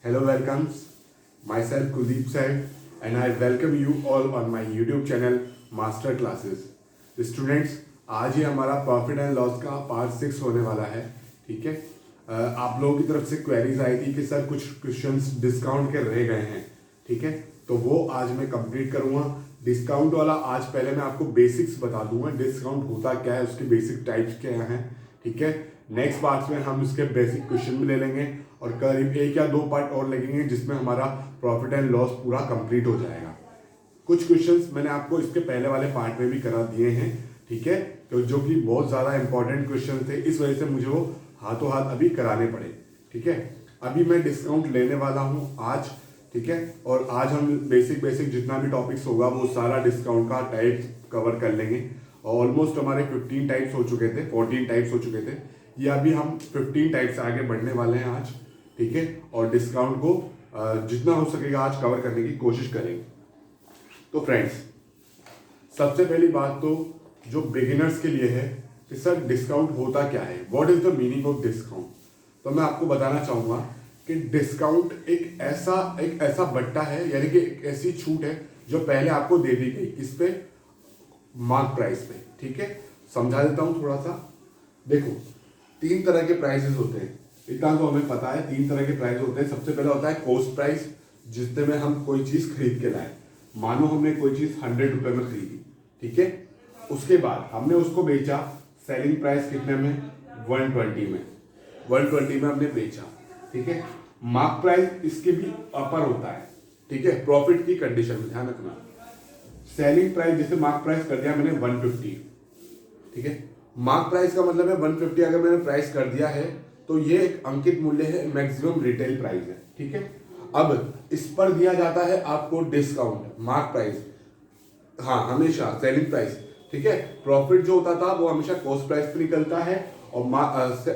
Hello, welcomes. Myself Kuldeep Said, and I welcome you all on my YouTube channel Master Classes. Students, आज ही हमारा profit and loss का part 6 होने वाला है. ठीक है. आप लोगों की तरफ से क्वेरीज आई थी कि सर कुछ क्वेश्चंस डिस्काउंट के रह गए हैं. ठीक है, तो वो आज मैं कंप्लीट करूंगा. डिस्काउंट वाला आज पहले मैं आपको बेसिक्स बता दूंगा. डिस्काउंट होता क्या है, उसके बेसिक टाइप्स क्या हैं. ठीक है. नेक्स्ट पार्ट में हम इसके बेसिक क्वेश्चन भी ले लेंगे और करीब 1 या 2 पार्ट और लगेंगे जिसमें हमारा प्रॉफिट एंड लॉस पूरा कंप्लीट हो जाएगा. कुछ क्वेश्चंस मैंने आपको इसके पहले वाले पार्ट में भी करा दिए हैं. ठीक है, तो जो कि बहुत ज़्यादा इंपॉर्टेंट क्वेश्चन थे, इस वजह से मुझे वो हाथों हाथ अभी कराने पड़े. ठीक है, अभी मैं डिस्काउंट लेने वाला हूँ आज. ठीक है, और आज हम बेसिक जितना भी टॉपिक्स होगा वो सारा डिस्काउंट का टाइप कवर कर लेंगे. ऑलमोस्ट हमारे 15 टाइप्स हो चुके थे, 14 टाइप्स हो चुके थे. ये अभी हम 15 टाइप से आगे बढ़ने वाले हैं आज. ठीक है, और डिस्काउंट को जितना हो सकेगा आज कवर करने की कोशिश करेंगे. तो फ्रेंड्स, सबसे पहली बात तो जो बिगिनर्स के लिए है कि सर डिस्काउंट होता क्या है, what is the meaning of discount. तो मैं आपको बताना चाहूंगा कि डिस्काउंट एक ऐसा बट्टा है, यानी कि एक ऐसी छूट है जो पहले आपको दे दी गई. किस पे? मार्क प्राइस पे. ठीक है, समझा देता हूं थोड़ा सा. देखो, 3 तरह के प्राइसेस होते हैं, इतना तो हमें पता है. 3 तरह के प्राइस होते हैं. सबसे पहला होता है कॉस्ट प्राइस, जिससे में हम कोई चीज खरीद के लाए. मानो हमने कोई चीज 100 रुपए में खरीदी. ठीक है, उसके बाद हमने उसको बेचा. सेलिंग प्राइस कितने में? 120 में. 120 में हमने बेचा. ठीक है, मार्क प्राइस इसके भी अपर होता है. ठीक है, प्रॉफिट की कंडीशन में ध्यान रखना. सेलिंग प्राइस जैसे मार्क प्राइस कर दिया मैंने 150. ठीक है, मार्क प्राइस का मतलब है 150. अगर मैंने प्राइस कर दिया है तो ये एक अंकित मूल्य है, मैक्सिमम रिटेल प्राइस है. ठीक है, अब इस पर दिया जाता है आपको डिस्काउंट. मार्क प्राइस, हाँ, हमेशा सेलिंग प्राइस. ठीक है, प्रॉफिट जो होता था वो हमेशा कॉस्ट प्राइस पे निकलता है, और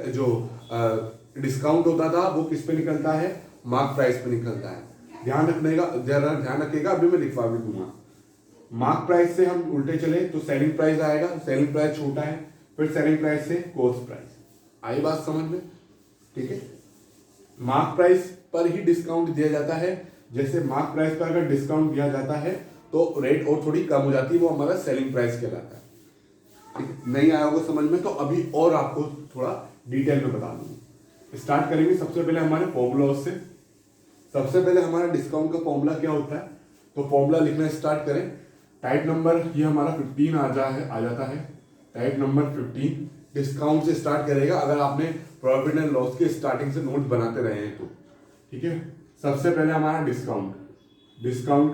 जो डिस्काउंट होता था वो किस पे निकलता है? मार्क प्राइस पे निकलता है. ध्यान रखिएगा. अभी मैं लिखवा भी दूंगा. मार्क प्राइस से हम उल्टे चले तो सेलिंग प्राइस आएगा. सेलिंग प्राइस छोटा है, फिर सेलिंग प्राइस से कॉस्ट प्राइस. आई बात समझ में? ठीक है, मार्क प्राइस पर ही डिस्काउंट दिया जाता है. जैसे मार्क प्राइस पर अगर डिस्काउंट दिया जाता है तो रेट और थोड़ी कम हो जाती है, वो हमारा सेलिंग प्राइस कहलाता है. नहीं आया होगा समझ में, तो अभी और आपको थोड़ा डिटेल में बता दूंगा. स्टार्ट करेंगे सबसे पहले हमारे फॉर्मूला से. सबसे पहले हमारा डिस्काउंट का फॉर्मूला क्या होता है, तो फॉर्मूला लिखना स्टार्ट करें. टाइप नंबर ये हमारा 15 आ जाता है. टाइप नंबर 15 डिस्काउंट से स्टार्ट करेगा, अगर आपने प्रॉफिट एंड लॉस के स्टार्टिंग से नोट बनाते रहे हैं तो. ठीक है, सबसे पहले हमारा डिस्काउंट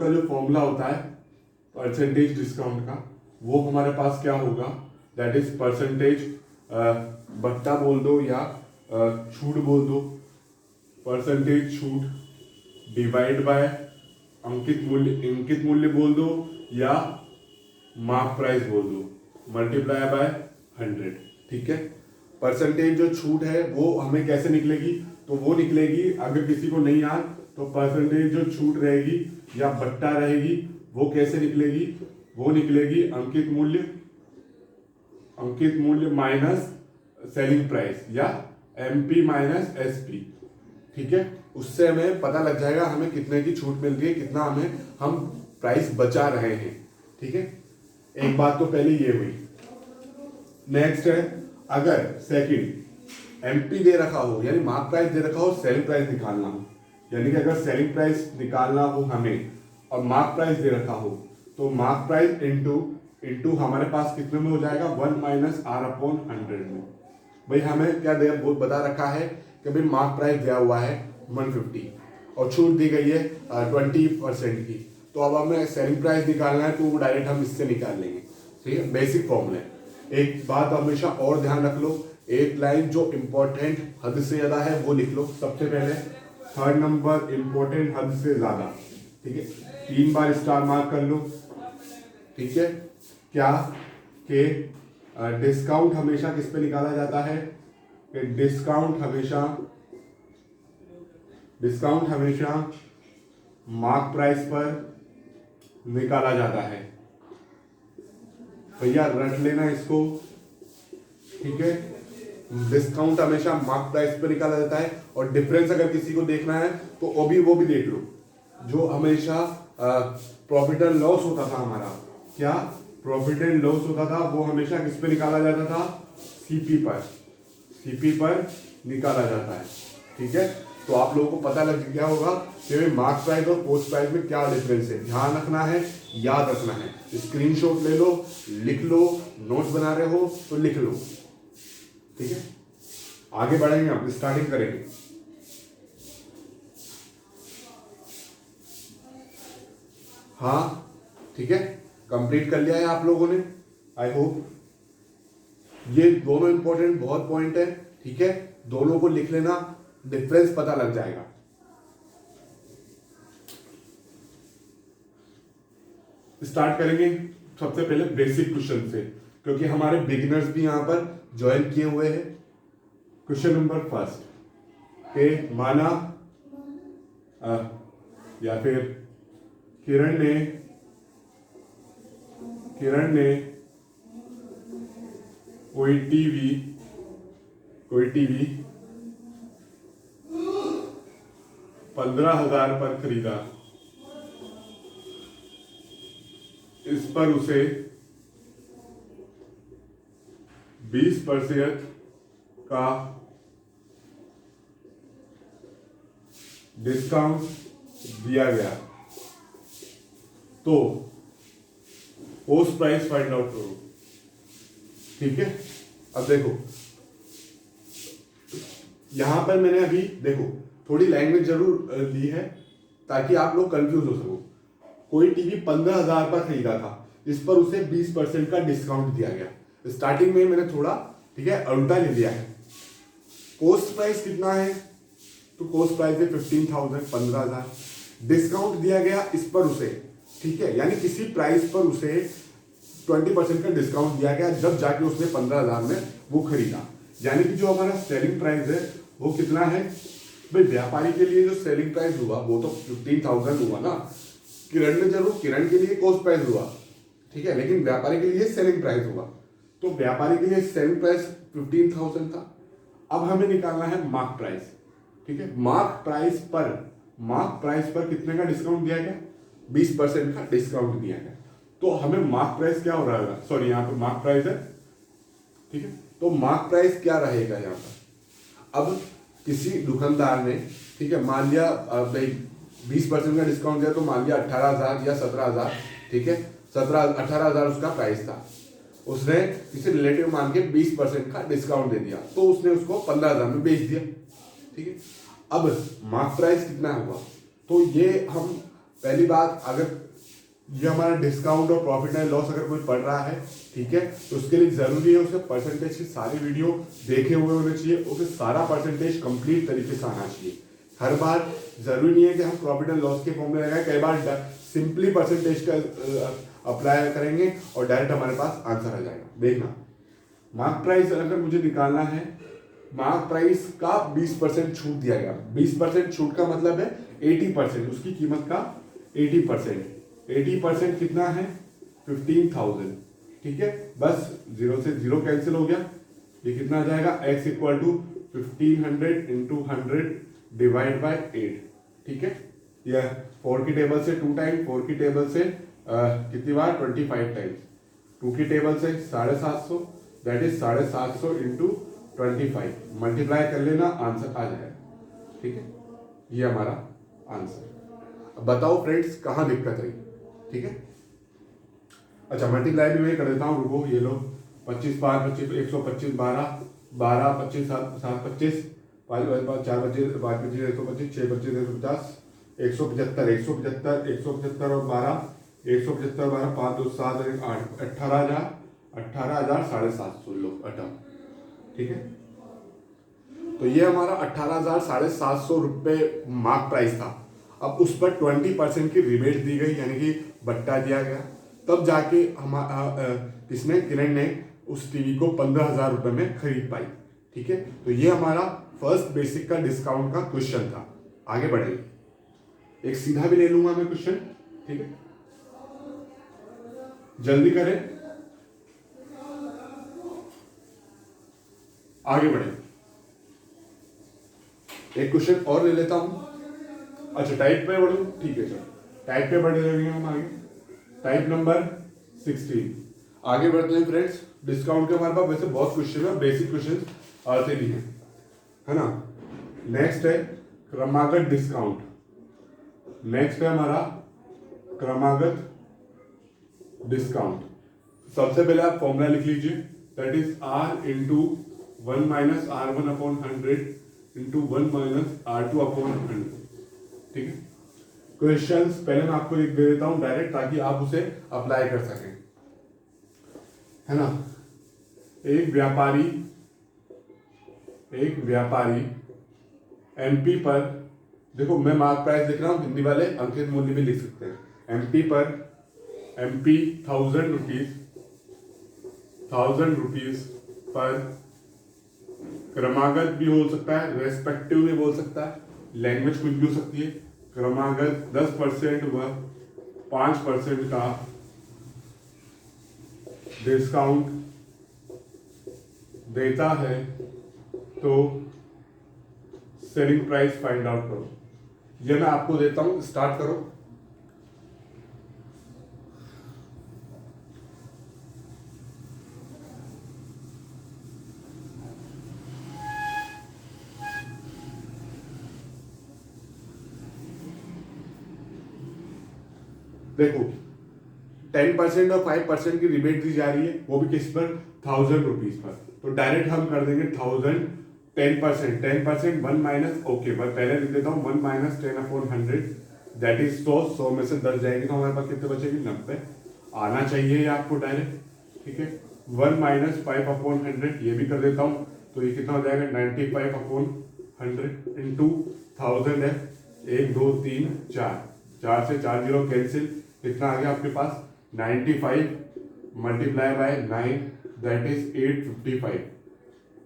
का जो फॉर्मूला होता है परसेंटेज डिस्काउंट का, वो हमारे पास क्या होगा? दैट इज परसेंटेज, बट्टा बोल दो या छूट बोल दो. परसेंटेज छूट डिवाइड बाय अंकित मूल्य बोल दो या मार्क प्राइस बोल दो, मल्टीप्लाई बाय 100. ठीक है, परसेंटेज जो छूट है वो हमें कैसे निकलेगी? तो वो निकलेगी, अगर किसी को नहीं याद तो परसेंटेज जो छूट रहेगी या बट्टा रहेगी वो कैसे निकलेगी? वो निकलेगी अंकित मूल्य माइनस सेलिंग प्राइस या एमपी माइनस एसपी. ठीक है, उससे हमें पता लग जाएगा हमें कितने की छूट मिल रही है, कितना हम प्राइस बचा रहे हैं. ठीक है, एक बात तो पहले ये हुई. नेक्स्ट है, अगर सेकंड एमपी दे रखा हो, यानी मार्क प्राइस दे रखा हो, सेलिंग प्राइस निकालना हो, यानी कि अगर सेलिंग प्राइस निकालना हो हमें और मार्क प्राइस दे रखा हो, तो मार्क प्राइस इंटू हमारे पास कितने में हो जाएगा? 1 माइनस आर अपॉन 100 में. भाई हमें क्या बता रखा है कि भाई मार्क प्राइस दिया हुआ है 150 और छूट दी गई है 20% की. तो अब हमें सेलिंग प्राइस निकालना है, तो डायरेक्ट हम इससे निकाल लेंगे. ठीक है, बेसिक फॉर्मूला है. एक बात हमेशा और ध्यान रख लो, एक लाइन जो इंपॉर्टेंट हद से ज्यादा है वो लिख लो. सबसे पहले थर्ड नंबर इंपॉर्टेंट हद से ज्यादा. ठीक है, 3 बार स्टार मार्क कर लो. ठीक है, क्या कि डिस्काउंट हमेशा किस पे निकाला जाता है? कि डिस्काउंट हमेशा मार्क प्राइस पर निकाला जाता है. भैया रट लेना इसको. ठीक है, डिस्काउंट हमेशा मार्क प्राइस पे निकाला जाता है, और डिफरेंस अगर किसी को देखना है तो वो भी देख लो। जो हमेशा प्रॉफिट एंड लॉस होता था हमारा, क्या प्रॉफिट एंड लॉस होता था, वो हमेशा किस पे निकाला जाता था, सीपी पर निकाला जाता है। ठीक है, तो आप लोगों को पता लग गया होगा कि मार्क प्राइस और पोस्ट प्राइस में क्या डिफरेंस है। ध्यान रखना है, याद रखना है, स्क्रीनशॉट ले लो, लिख लो, नोट्स बना रहे हो तो लिख लो। ठीक है, आगे बढ़ेंगे, हम स्टार्टिंग करेंगे। हाँ ठीक है, कंप्लीट कर लिया है आप लोगों ने, आई होप। ये दोनों इंपॉर्टेंट बहुत पॉइंट है। ठीक है, दोनों को लिख लेना, डिफरेंस पता लग जाएगा। स्टार्ट करेंगे सबसे पहले बेसिक क्वेश्चन से, क्योंकि हमारे बिगिनर्स भी यहां पर ज्वाइन किए हुए हैं। क्वेश्चन नंबर फर्स्ट के माना या फिर किरण ने कोई टीवी 15,000 पर खरीदा। इस पर उसे 20% का डिस्काउंट दिया गया, तो पोस्ट प्राइस फाइंड आउट करो। ठीक है, अब देखो यहां पर मैंने अभी देखो थोड़ी लैंग्वेज जरूर दी है ताकि आप लोग कंफ्यूज हो सको। कोई टीवी 15,000 पर खरीदा था, इस पर उसे 20% का डिस्काउंट दिया गया। स्टार्टिंग में मैंने थोड़ा ठीक है उल्टा ले लिया है। कोस्ट प्राइस कितना है, तो कोस्ट प्राइस है 15,000, 15,000। डिस्काउंट दिया गया इस पर उसे, ठीक है, यानी किसी प्राइस पर उसे 20% का डिस्काउंट दिया गया, जब जाके उसने 15,000 में वो खरीदा। यानी कि जो हमारा सेलिंग प्राइस है वो कितना है भाई, व्यापारी के लिए जो सेलिंग प्राइस हुआ वो तो 15,000 हुआ ना। किरण के लिए कॉस्ट प्राइस हुआ, ठीक है, लेकिन व्यापारी के लिए सेलिंग प्राइस हुआ। तो व्यापारी के लिए सेलिंग प्राइस 15,000 था। अब हमें निकालना है मार्क प्राइस। ठीक है, मार्क प्राइस पर कितने का डिस्काउंट दिया गया, 20% का डिस्काउंट दिया गया। तो हमें मार्क प्राइस क्या हो रहा है, सॉरी यहाँ पे मार्क प्राइस है। ठीक है, तो मार्क प्राइस क्या रहेगा यहाँ पर। अब किसी दुकानदार ने, ठीक है, मान लिया भाई 20% का डिस्काउंट दिया, तो मान लिया 18,000 या 17,000, ठीक है, 18,000 उसका प्राइस था। उसने किसी रिलेटिव मान के 20% का डिस्काउंट दे दिया, तो उसने उसको 15,000 में बेच दिया। ठीक है, अब मार्क प्राइस कितना हुआ, तो ये हम पहली बात, अगर ये हमारा डिस्काउंट और प्रॉफिट एंड लॉस अगर कोई पढ़ रहा है, ठीक है, तो उसके लिए जरूरी है उसे परसेंटेज की सारी वीडियो देखे हुए होने चाहिए, उसे सारा परसेंटेज कंप्लीट तरीके से आना चाहिए। हर बार जरूरी नहीं है कि हम प्रॉफिट एंड लॉस के फॉर्मूले लगाएं, कई बार सिंपली परसेंटेज का अप्लाई करेंगे और डायरेक्ट हमारे पास आंसर आ जाएगा। देखना, मार्क प्राइस अगर मुझे निकालना है, मार्क प्राइस का 20% छूट दिया गया। 20% छूट का मतलब है 80%, उसकी कीमत का 80% कितना है, 15,000। ठीक है, बस 0 से 0 कैंसिल हो गया, ये कितना आ जाएगा, x equal to 1500 into 100 divide by 8। ठीक है, यह 4 की टेबल से 2 टाइम, 4 की टेबल से कितनी बार, 25 टाइम्स, 2 की टेबल से 750, दैट इज 750 इंटू 25, मल्टीप्लाई कर लेना, आंसर आ जाएगा। ठीक है, ये हमारा आंसर। अब बताओ फ्रेंड्स कहाँ दिक्कत रही। ठीक है, अच्छा मल्टीप्लाई भी मैं कर देता हूँ, रुको, ये लो 25 5 25 125 12 12 25 7 7 25 5 5 4 25 5 25 125 6 25 150 175 175 175 और 12 175 12 5 2 7 1 8 18,000 750 लो 18। ठीक है, तो ये हमारा 18,000 750 रुपये मार्क प्राइस था। अब उस पर 20% की रिबेट दी गई, यानी कि बट्टा दिया गया, तब जाके हम किसने, किरण ने उस टीवी को 15,000 रुपये में खरीद पाई। ठीक है, तो ये हमारा फर्स्ट बेसिक का डिस्काउंट का क्वेश्चन था। आगे बढ़ेंगे, एक सीधा भी ले लूंगा मैं क्वेश्चन। ठीक है, जल्दी करें। आगे बढ़े, एक क्वेश्चन और ले लेता हूं। अच्छा टाइप पे बढ़ू, ठीक है सर, टाइप पे बढ़ जाएंगे हम आगे। टाइप नंबर 16 आगे बढ़ते हैं फ्रेंड्स। डिस्काउंट के हमारे पास वैसे बहुत क्वेश्चन है, बेसिक क्वेश्चन आते भी हैं, है ना। नेक्स्ट है क्रमागत डिस्काउंट। नेक्स्ट है हमारा क्रमागत डिस्काउंट। सबसे पहले आप फॉर्मूला लिख लीजिए, that is R into 1 minus R1 upon 100 into 1 minus R2 upon 100। ठीक है, क्वेश्चंस पहले मैं आपको लिख दे देता हूं डायरेक्ट, ताकि आप उसे अप्लाई कर सकें, है ना। एक व्यापारी एमपी पर, देखो मैं मार्क प्राइस लिख रहा हूं, हिंदी वाले अंकित मूल्य भी लिख सकते हैं। एमपी 1000 रुपीज पर, क्रमागत भी हो सकता है, रेस्पेक्टिव भी बोल सकता है, लैंग्वेज कुछ भी हो सकती है। क्रमागत 10% व 5% का डिस्काउंट देता है तो सेलिंग प्राइस फाइंड आउट करो। ये मैं आपको देता हूं, स्टार्ट करो। देखो 10% और 5% की रिबेट दी जा रही है, वो भी किस पर, 1000 रुपीज पर। तो डायरेक्ट हम कर देंगे 1000, 10% 1 माइनस, ओके मैं पहले लिख देता हूँ 1 माइनस 10 अपॉन 100, दैट इज 100 में से 10 जाएगी तो हमारे पास कितने बचेगी, 90 आना चाहिए ये आपको डायरेक्ट। ठीक है, 1 माइनस 5 अपॉन 100 ये भी कर देता हूँ, तो ये कितना हो जाएगा 95 अपॉन 100 इंटू 1000 है, 1 2 3 4, 4 से 4 जीरो कैंसिल, कितना आ गया आपके पास 95 मल्टीप्लाई बाय 9, दैट इज 855।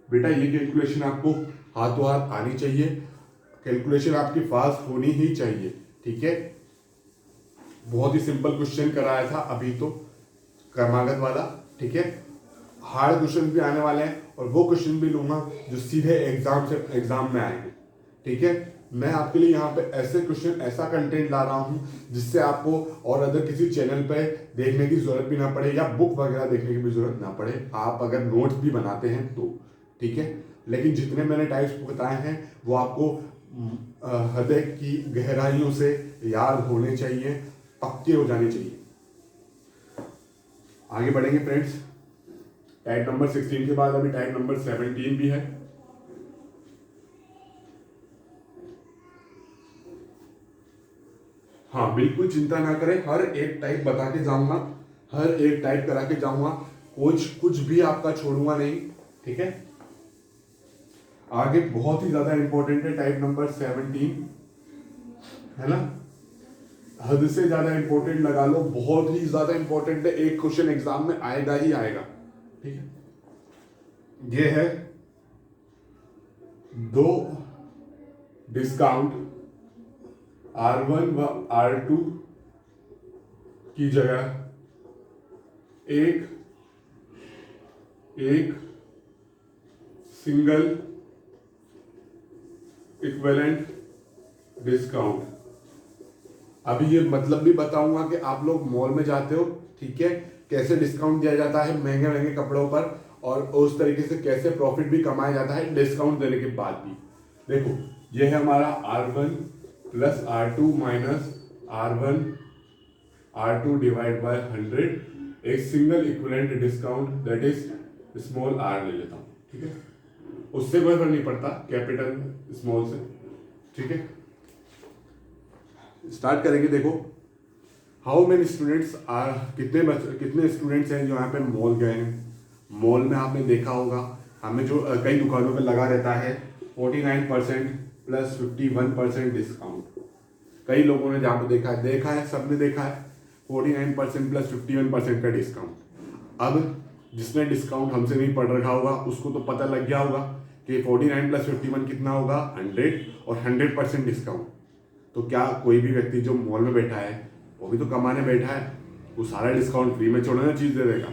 बेटा ये कैलकुलेशन आपको हाथों हाथ आनी चाहिए, कैलकुलेशन आपकी फास्ट होनी ही चाहिए। ठीक है, बहुत ही सिंपल क्वेश्चन कराया था अभी तो क्रमागत वाला। ठीक है, हार्ड क्वेश्चन भी आने वाले हैं और वो क्वेश्चन भी लूंगा जो सीधे एग्जाम में आएंगे। ठीक है, मैं आपके लिए यहाँ पे ऐसे क्वेश्चन, ऐसा कंटेंट ला रहा हूँ जिससे आपको और अदर किसी चैनल पे देखने की जरूरत भी ना पड़े या बुक वगैरह देखने की भी जरूरत ना पड़े, आप अगर नोट्स भी बनाते हैं तो। ठीक है, लेकिन जितने मैंने टाइप्स बताए हैं वो आपको हृदय की गहराइयों से याद होने चाहिए, पक्के हो जाने चाहिए। आगे बढ़ेंगे फ्रेंड्स, टाइप नंबर 16 के बाद अभी टाइप नंबर 17 भी है। हाँ बिल्कुल चिंता ना करें, हर एक टाइप बता के जाऊंगा, हर एक टाइप करा के जाऊंगा, कुछ भी आपका छोड़ूंगा नहीं। ठीक है, आगे बहुत ही ज्यादा इंपॉर्टेंट है टाइप नंबर 17, है ना, हद से ज्यादा इंपॉर्टेंट लगा लो, बहुत ही ज्यादा इंपॉर्टेंट है, एक क्वेश्चन एग्जाम में आएगा ही आएगा। ठीक है, ये है 2 डिस्काउंट R1 व R2 की जगह एक सिंगल इक्विवेलेंट डिस्काउंट। अभी ये मतलब भी बताऊंगा कि आप लोग मॉल में जाते हो, ठीक है, कैसे डिस्काउंट दिया जाता है महंगे महंगे कपड़ों पर, और उस तरीके से कैसे प्रॉफिट भी कमाया जाता है डिस्काउंट देने के बाद भी। देखो ये है हमारा R1 plus R2 minus R2 divide by 100, एक single equivalent discount that is small r ले लेता हूं। ठीक है, उससे कोई फर्क नहीं पड़ता, कैपिटल स्मॉल से। ठीक है, स्टार्ट करेंगे। देखो हाउ मेनी स्टूडेंट्स आर, कितने स्टूडेंट्स हैं जो यहाँ पे मॉल गए हैं। मॉल में आपने देखा होगा हमें जो कई दुकानों पे लगा रहता है 49% प्लस 51% डिस्काउंट। कई लोगों ने जहाँ पे देखा है सबने देखा है 49% प्लस 51% का डिस्काउंट। अब जिसने डिस्काउंट हमसे नहीं पढ़ रखा होगा उसको तो पता लग गया होगा कि 49 प्लस 51 कितना होगा 100, और 100% डिस्काउंट। तो क्या कोई भी व्यक्ति जो मॉल में बैठा है वो भी तो कमाने बैठा है, वो सारा डिस्काउंट फ्री में छोड़ना चीज दे देगा।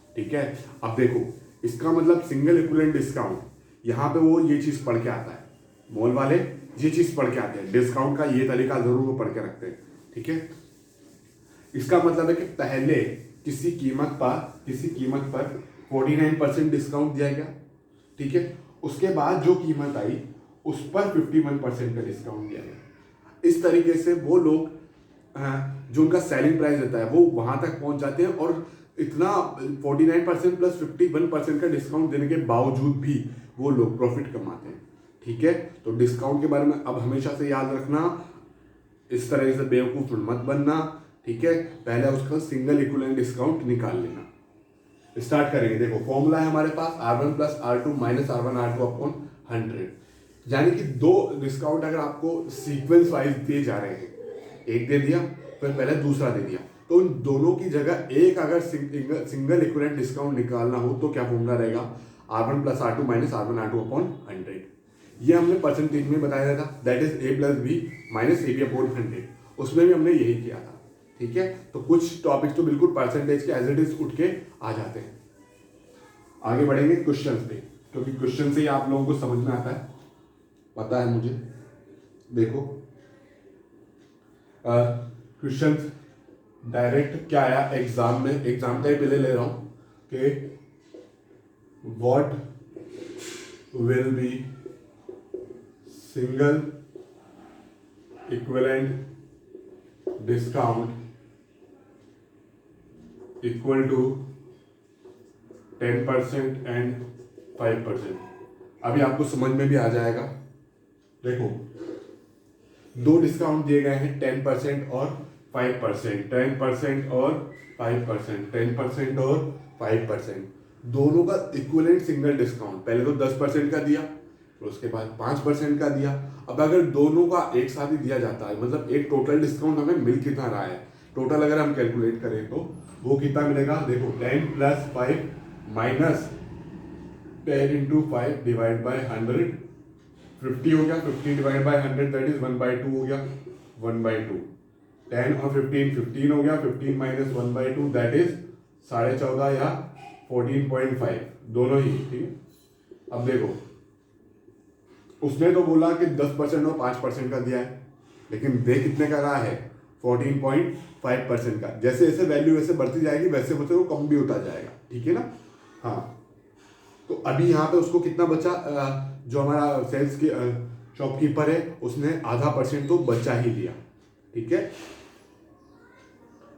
ठीक है, अब देखो इसका मतलब सिंगल इक्विवेलेंट डिस्काउंट, यहाँ पे वो ये चीज़ पढ़ के आता है, मॉल वाले ये चीज़ पढ़ के आते हैं, डिस्काउंट का ये तरीका ज़रूर वो पढ़ के रखते हैं। ठीक है, इसका मतलब है कि पहले किसी कीमत पर 49% डिस्काउंट दिया गया। ठीक है, उसके बाद जो कीमत आई उस पर 51% का डिस्काउंट दिया गया। इस तरीके से वो लोग जो उनका सेलिंग प्राइस रहता है वो वहां तक पहुंच जाते हैं, और इतना 49% प्लस 51% का डिस्काउंट देने के बावजूद भी वो लोग प्रॉफिट कमाते हैं। ठीक है, तो डिस्काउंट के बारे में अब हमेशा से याद रखना, इस तरह से बेवकूफ़ मत बनना। ठीक है, पहले उसका सिंगल इक्विवेलेंट डिस्काउंट निकाल लेना। स्टार्ट करेंगे। देखो फॉर्मूला है हमारे पास R1 plus R2 minus R1 R2 upon 100, यानी कि दो डिस्काउंट अगर आपको सीक्वेंस वाइज दिए जा रहे हैं, एक दे दिया फिर पहले दूसरा दे दिया, तो उन दोनों की जगह एक अगर सिंगल इक्विवेलेंट डिस्काउंट निकालना हो तो क्या फॉर्मूला रहेगा, R1 plus R2 minus R1 R2 upon 100। ये हमने परसेंटेज में बताया था, that is A plus B minus AB upon 100, उसमें भी हमने यही किया था। ठीक है, तो कुछ टॉपिक्स तो बिल्कुल परसेंटेज के एज इट इज उठ के आ जाते हैं। आगे बढ़ेंगे क्वेश्चन पे, क्योंकि क्वेश्चन से ही आप लोगों को समझ में आता है, पता है मुझे। देखो क्वेश्चन डायरेक्ट क्या आया एग्जाम में, एग्जाम का ही पहले ले रहा हूं कि what will be single equivalent discount equal to 10% and 5%। अभी आपको समझ में भी आ जाएगा। देखो दो डिस्काउंट दिए गए हैं 10% और 5%, 10% और 5%, 10% और 5%, दोनों का इक्विवेलेंट सिंगल डिस्काउंट। पहले तो 10% का दिया, फिर उसके बाद 5% का दिया। अब अगर दोनों का एक साथ ही दिया जाता है, मतलब एक टोटल डिस्काउंट हमें मिल कितना रहा है, टोटल अगर हम कैलकुलेट करें तो वो कितना मिलेगा। देखो 10 plus 5 minus 10 into 5 divide by 100, 50 हो गया, 50 डिवाइड बाई 100 दैट इज 1/2 हो गया, 1/2। 10 और 15 हो गया, 15 माइनस 1/2 दैट इज 14.5 या 14.5, दोनों ही। ठीक है, अब देखो उसने तो बोला कि 10% और 5% का दिया है, लेकिन दे कितने का रहा है, 14.5% का। जैसे जैसे वैल्यू वैसे बढ़ती जाएगी वैसे वैसे वो कम भी होता जाएगा। ठीक है ना। हाँ, तो अभी यहाँ पे उसको कितना बचा, जो हमारा सेल्स की शॉपकीपर है उसने आधा % तो बचा ही दिया। ठीक है,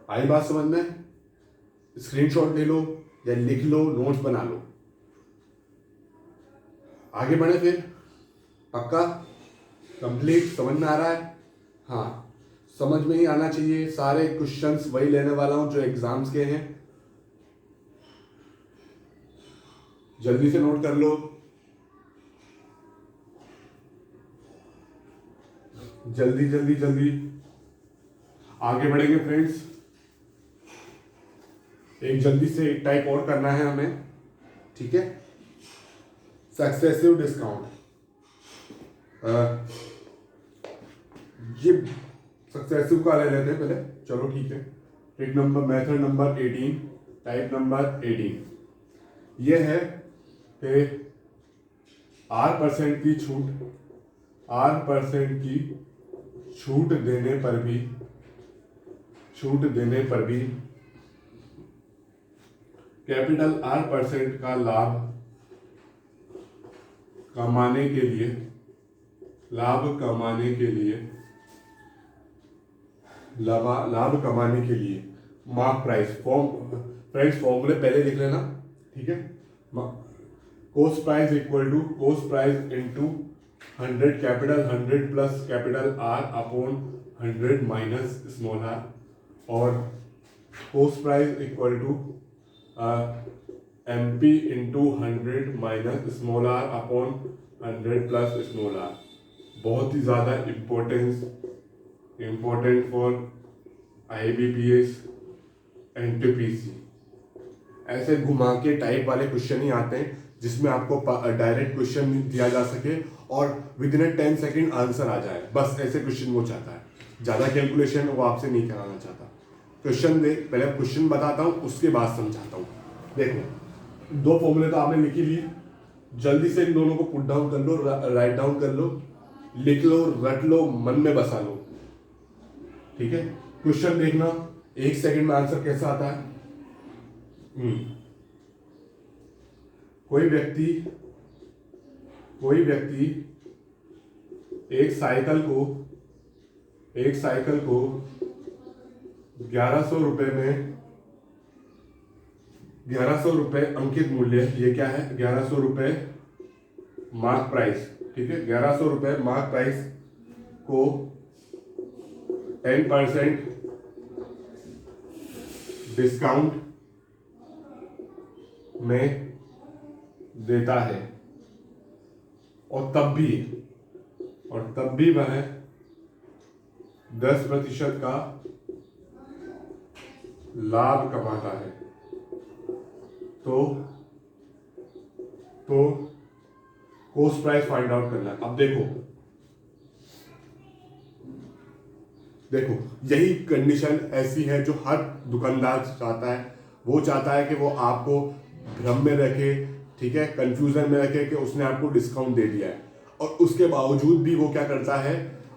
आई बात समझ में। स्क्रीनशॉट ले लो या लिख लो, नोट्स बना लो। आगे बढ़े फिर, पक्का कंप्लीट समझ में आ रहा है। हाँ, समझ में ही आना चाहिए। सारे क्वेश्चंस वही लेने वाला हूं जो एग्जाम्स के हैं, जल्दी से नोट कर लो। जल्दी जल्दी जल्दी आगे बढ़ेंगे फ्रेंड्स। एक जल्दी से एक टाइप और करना है हमें। ठीक है, सक्सेसिव डिस्काउंट। ये सक्सेसिव का ले लेते हैं पहले, चलो ठीक है। Trick number, method number 18, type number 18 ये है कि R% की छूट, R% की छूट देने पर भी कैपिटल R% का लाभ कमाने के लिए मार्क प्राइस फ्रेंड्स फॉर्मूले पहले लिख लेना। ठीक है, cost price equal to cost price into 100 capital 100 plus capital R upon 100 minus small r, और cost price equal to MP into 100 minus small r upon 100 plus small r। बहुत ही ज़्यादा important for IBPS NTPC। ऐसे घुमा के type वाले question ही आते हैं जिसमें आपको डायरेक्ट क्वेश्चन दिया जा सके और विद इन 10 सेकेंड आंसर आ जाए, बस ऐसे क्वेश्चन वो चाहता है। ज़्यादा कैलकुलेशन वो आपसे नहीं कराना चाहता। क्वेश्चन देख, पहले क्वेश्चन बताता हूँ उसके बाद समझाता हूँ। देखो दो फॉर्मूले तो आपने लिख ही लिए, जल्दी से इन दोनों को पुट डाउन कर लो, राइट डाउन कर लो, लिख लो, रट लो, मन में बसा लो। ठीक है, क्वेश्चन देखना, 1 सेकंड में आंसर कैसा आता है। कोई व्यक्ति एक साइकिल को 1100 रुपए अंकित मूल्य, ये क्या है, 1100 रुपए मार्क प्राइस, ठीक है, 1100 रुपए मार्क प्राइस को 10% डिस्काउंट में देता है और तब भी वह 10% का लाभ कमाता है, तो कॉस्ट प्राइस फाइंड आउट करना है। अब देखो यही कंडीशन ऐसी है जो हर दुकानदार चाहता है। वो चाहता है कि वो आपको भ्रम में रखे, ठीक है, कंफ्यूजन में रखे कि उसने आपको डिस्काउंट दे दिया है, और उसके बावजूद भी वो क्या करता है,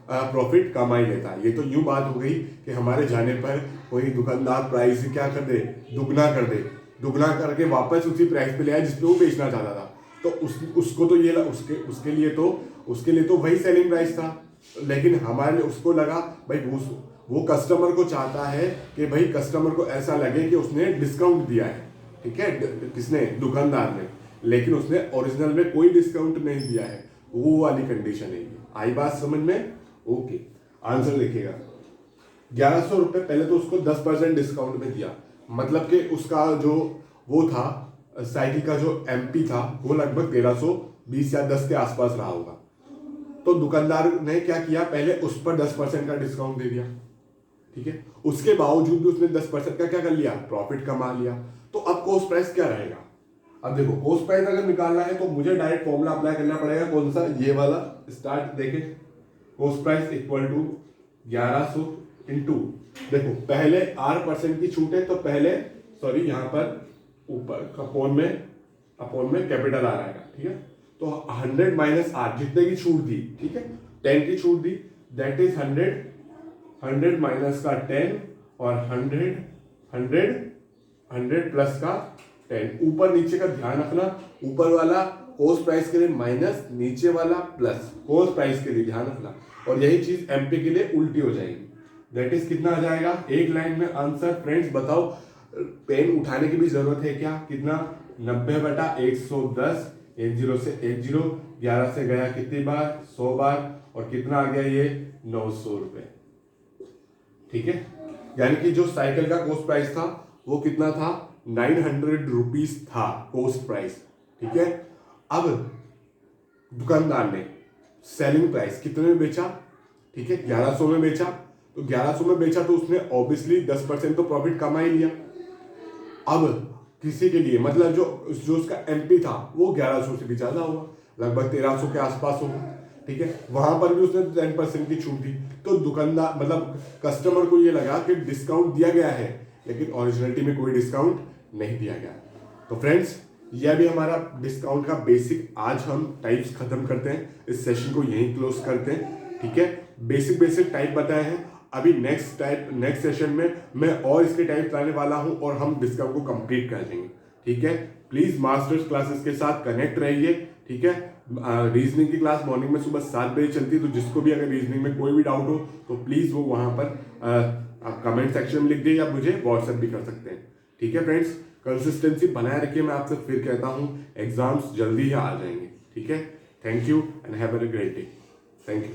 प्रॉफिट कमाई लेता है। ये तो यूं बात हो गई कि हमारे जाने पर कोई दुकानदार प्राइस क्या कर दे, दुगना करके वापस उसी प्राइस पे ले आया जिस पे वो बेचना चाहता था। तो उसको तो ये उसके लिए तो वही सेलिंग प्राइस था, लेकिन हमारे उसको लगा भाई वो कस्टमर को चाहता है कि भाई कस्टमर को ऐसा लगे कि उसने डिस्काउंट दिया है, ठीक है, किसने, दुकानदार ने, लेकिन उसने ओरिजिनल में कोई डिस्काउंट नहीं दिया है। वो वाली कंडीशन है। आई बात समझ में? ओके, आंसर देखिएगा। 1100 रुपए पहले तो उसको 10% डिस्काउंट में दिया, मतलब कि उसका जो वो था, साइकिल का जो एमपी था वो लगभग 1320 या 10 के आसपास रहा होगा। तो दुकानदार ने क्या किया, पहले उस पर 10% का डिस्काउंट दे दिया, ठीक है, उसके बावजूद भी उसने 10% का क्या कर लिया, प्रॉफिट कमा लिया। तो अब कॉस्ट प्राइस क्या रहेगा? अब देखो, कॉस्ट प्राइस अगर निकालना है तो मुझे डायरेक्ट फॉर्मूला अप्लाई करना पड़ेगा। कौन सा? ये वाला। स्टार्ट देखें, cost price equal to 1100 into, देखो पहले R% की छूट है तो पहले, सॉरी यहाँ पर ऊपर अपोन में कैपिटल R आएगा, ठीक है, तो 100 माइनस R, जितने की छूट दी, ठीक है, 10 की छूट दी, दैट इज 100 माइनस का 10 और 100 प्लस का 10। ऊपर नीचे का ध्यान रखना, ऊपर वाला कॉस्ट प्राइस के लिए माइनस, नीचे वाला प्लस कॉस्ट प्राइस के लिए ध्यान रखना। और यही चीज एमपी के लिए उल्टी हो जाएगी। दैट इज कितना आ जाएगा? एक लाइन में आंसर। फ्रेंड्स बताओ, पेन उठाने की भी जरूरत है क्या? कितना? 90/110, 10 से 10, 11 से गया कितनी बार? 100 बार, और कितना आ गया ये? 900 रुपए, ठीक है। यानी कि जो साइकिल का कॉस्ट प्राइस था वो कितना था? 900 रुपीज था कॉस्ट प्राइस, ठीक है। अब दुकानदार ने सेलिंग प्राइस कितने में बेचा? ठीक है, 1100 में बेचा। तो 1100 में बेचा तो उसने ऑब्वियसली 10% तो प्रॉफिट कमा ही लिया। अब किसी के लिए, मतलब जो उसका एमपी था वो 1100 से भी ज्यादा होगा, लगभग 1300 के आसपास होगा, ठीक है, वहां पर भी उसने 10% की छूट दी। तो दुकानदार, मतलब कस्टमर को ये लगा कि डिस्काउंट दिया गया है, लेकिन ओरिजिनलिटी में कोई डिस्काउंट नहीं दिया गया। तो फ्रेंड्स, यह भी हमारा डिस्काउंट का बेसिक, आज हम टाइप्स खत्म करते हैं, इस सेशन को यहीं क्लोज करते हैं, ठीक है। बेसिक टाइप बताए हैं। अभी नेक्स्ट सेशन में मैं और इसके टाइप लाने वाला हूं और हम डिस्काउंट को कंप्लीट कर देंगे, ठीक है। प्लीज मास्टर्स क्लासेस के साथ कनेक्ट रहिए, ठीक है। रीजनिंग की क्लास मॉर्निंग में सुबह 7 बजे चलती है, तो जिसको भी अगर रीजनिंग में कोई भी डाउट हो तो प्लीज वो वहां पर कमेंट सेक्शन में लिख दे या मुझे व्हाट्सएप भी कर सकते हैं, ठीक है। फ्रेंड्स, कंसिस्टेंसी बनाए रखिए। मैं आपसे फिर कहता हूं, एग्जाम्स जल्दी ही आ जाएंगे, ठीक है। Thank you and have a great day. Thank you.